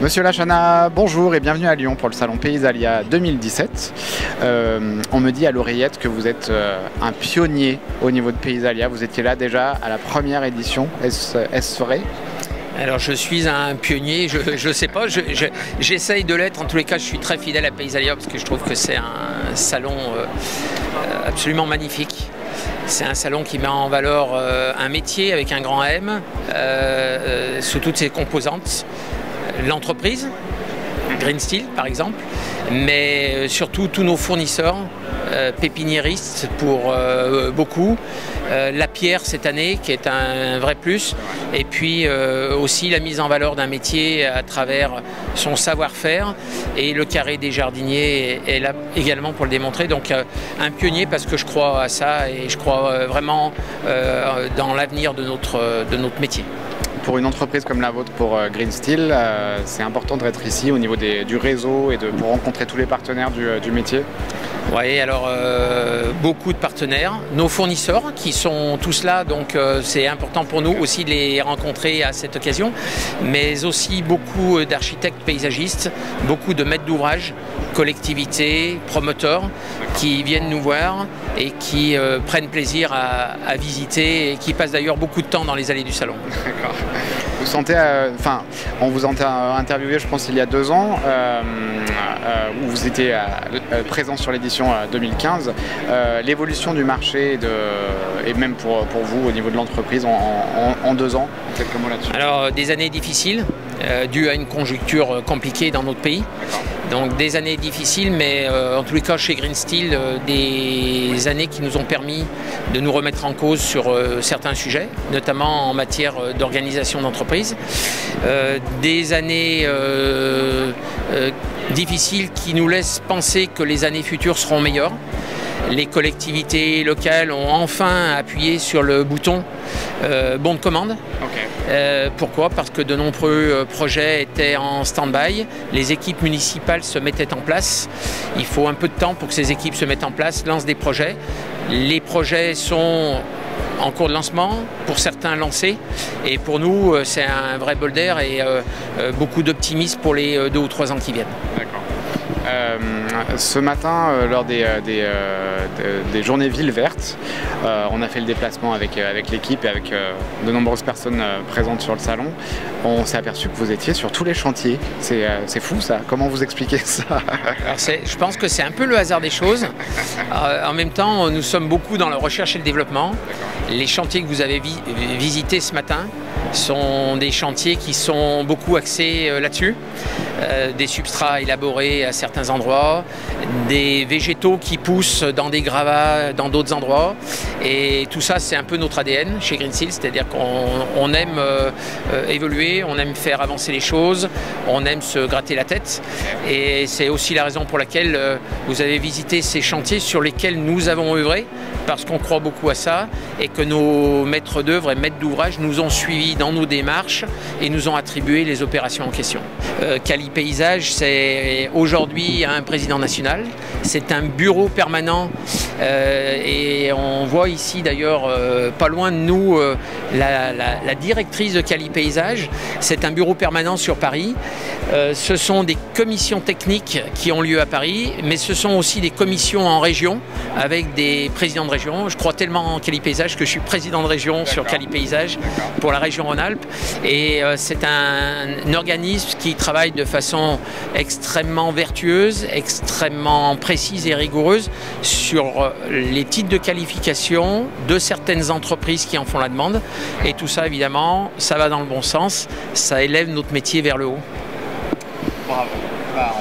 Monsieur Lachana, bonjour et bienvenue à Lyon pour le salon Paysalia 2017. On me dit à l'oreillette que vous êtes un pionnier au niveau de Paysalia. Vous étiez là déjà à la première édition. Est-ce vrai? Alors je suis un pionnier, je ne sais pas, j'essaye de l'être. En tous les cas, je suis très fidèle à Paysalia parce que je trouve que c'est un salon absolument magnifique. C'est un salon qui met en valeur un métier avec un grand M, sous toutes ses composantes. L'entreprise, Green Steel par exemple, mais surtout tous nos fournisseurs, pépiniéristes pour beaucoup, la pierre cette année qui est un vrai plus, et puis aussi la mise en valeur d'un métier à travers son savoir-faire, et le carré des jardiniers est là également pour le démontrer. Donc un pionnier parce que je crois à ça et je crois vraiment dans l'avenir de notre métier. Pour une entreprise comme la vôtre, pour Green Steel, c'est important d'être ici au niveau du réseau et pour rencontrer tous les partenaires du métier. Oui, alors beaucoup de partenaires, nos fournisseurs qui sont tous là, donc c'est important pour nous aussi de les rencontrer à cette occasion, mais aussi beaucoup d'architectes paysagistes, beaucoup de maîtres d'ouvrage, collectivités, promoteurs qui viennent nous voir et qui prennent plaisir à visiter et qui passent d'ailleurs beaucoup de temps dans les allées du salon. D'accord. Vous sentez, on vous a interviewé, je pense, il y a 2 ans, où vous étiez présent sur l'édition 2015. L'évolution du marché et même pour vous au niveau de l'entreprise en 2 ans, quelques mots là-dessus. Alors, des années difficiles, dues à une conjoncture compliquée dans notre pays. Donc des années difficiles, mais en tous les cas chez Green Steel, des années qui nous ont permis de nous remettre en cause sur certains sujets, notamment en matière d'organisation d'entreprise. Des années difficiles qui nous laissent penser que les années futures seront meilleures. Les collectivités locales ont enfin appuyé sur le bouton bon de commande. Okay. Pourquoi? Parce que de nombreux projets étaient en stand-by. Les équipes municipales se mettaient en place. Il faut un peu de temps pour que ces équipes se mettent en place, lancent des projets. Les projets sont en cours de lancement, pour certains lancés. Et pour nous, c'est un vrai bol d'air et beaucoup d'optimisme pour les 2 ou 3 ans qui viennent. Ce matin, lors des journées villes vertes, on a fait le déplacement avec l'équipe et avec de nombreuses personnes présentes sur le salon. On s'est aperçu que vous étiez sur tous les chantiers. C'est fou ça. Comment vous expliquez ça? Alors je pense que c'est un peu le hasard des choses. En même temps, nous sommes beaucoup dans la recherche et le développement. Les chantiers que vous avez visités ce matin sont des chantiers qui sont beaucoup axés là-dessus. Des substrats élaborés à certains endroits, des végétaux qui poussent dans des gravats dans d'autres endroits. Et tout ça, c'est un peu notre ADN chez Green Steel, c'est-à-dire qu'on aime évoluer, on aime faire avancer les choses, on aime se gratter la tête. Et c'est aussi la raison pour laquelle vous avez visité ces chantiers sur lesquels nous avons œuvré, parce qu'on croit beaucoup à ça et que nos maîtres d'œuvre et maîtres d'ouvrage nous ont suivis dans nos démarches et nous ont attribué les opérations en question. Cali Paysage, c'est aujourd'hui un président national, c'est un bureau permanent et on voit ici d'ailleurs pas loin de nous la directrice de Cali Paysage. C'est un bureau permanent sur Paris. Ce sont des commissions techniques qui ont lieu à Paris, mais ce sont aussi des commissions en région avec des présidents de région. Je crois tellement en Cali Paysage que je suis président de région sur Cali Paysage pour la région Rhône-Alpes. Et c'est un organisme qui travaille de façon extrêmement vertueuse, extrêmement précise et rigoureuse sur les titres de qualification de certaines entreprises qui en font la demande. Et tout ça, évidemment, ça va dans le bon sens. Ça élève notre métier vers le haut. Bravo.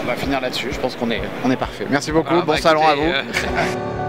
On va finir là-dessus. Je pense qu'on est parfait. Merci beaucoup. Bon salon à vous.